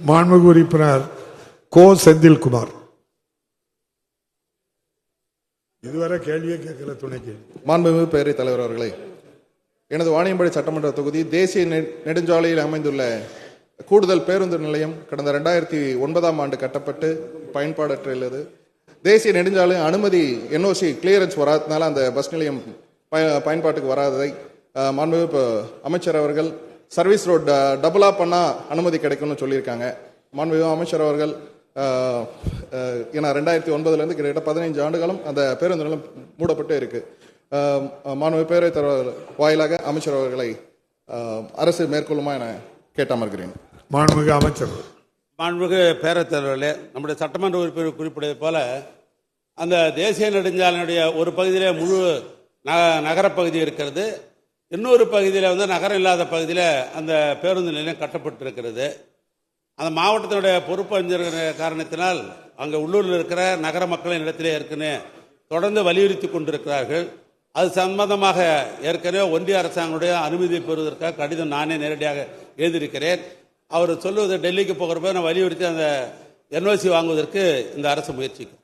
மாண்புமிகு உறுப்பினர் கோ செந்தில்குமார். இதுவரை கேள்வியே கேட்கல துணை கேள்வி. மாண்புமிகு பேரவைத் தலைவர் அவர்களே, எனது வாணியம்பாடி சட்டமன்ற தொகுதி தேசிய நெடுஞ்சாலையில் அமைந்துள்ள கூடுதல் பேருந்து நிலையம் கடந்த 2009ஆம் ஆண்டு கட்டப்பட்டு பயன்பாடற்றது. தேசிய நெடுஞ்சாலை அனுமதி NOC கிளியரன்ஸ் வராதனால அந்த பஸ் நிலையம் பயன்பாட்டுக்கு வராததை மாண்புமிகு அமைச்சர் அவர்கள் சர்வீஸ் ரோட் டபுளா பண்ணா அனுமதி கிடைக்கும்னு சொல்லியிருக்காங்க. மாண்புமிகு அமைச்சர் அவர்கள் ஏன்னா 2009 கிட்டத்தட்ட 15 ஆண்டுகளும் அந்த பேருந்து நிலையம் மூடப்பட்டு இருக்கு. மாண்புமிகு பேரவைத் தலைவர் வாயிலாக அமைச்சர் அவர்களை அரசு மேற்கொள்ளுமா என கேட்டமர்கிறேன். மாண்புமிகு அமைச்சர். மாண்புமிகு பேரவைத் தலைவர்களே, நம்முடைய சட்டமன்ற உறுப்பினர் குறிப்பிட்டது போல அந்த தேசிய நெடுஞ்சாலையினுடைய ஒரு பகுதியிலே முழு நகரப்பகுதி இருக்கிறது, இன்னொரு பகுதியில் நகரம் இல்லாத பகுதியில் அந்த பேருந்து நிலையம் கட்டப்பட்டிருக்கிறது. அந்த மாவட்டத்தினுடைய பொறுப்பு அறிஞர் காரணத்தினால் அங்கே உள்ளூரில் இருக்கிற நகர மக்களின் இடத்திலே ஏற்கனவே தொடர்ந்து வலியுறுத்தி கொண்டிருக்கிறார்கள். அது சம்பந்தமாக ஏற்கனவே ஒன்றிய அரசாங்கத்துடைய அனுமதி பெறுவதற்காக கடிதம் நானே நேரடியாக எழுதியிருக்கிறேன். அவர் சொல்லுவது டெல்லிக்கு போகிறப்ப நான் வலியுறுத்தி அந்த NOC வாங்குவதற்கு இந்த அரசு முயற்சிக்கும்.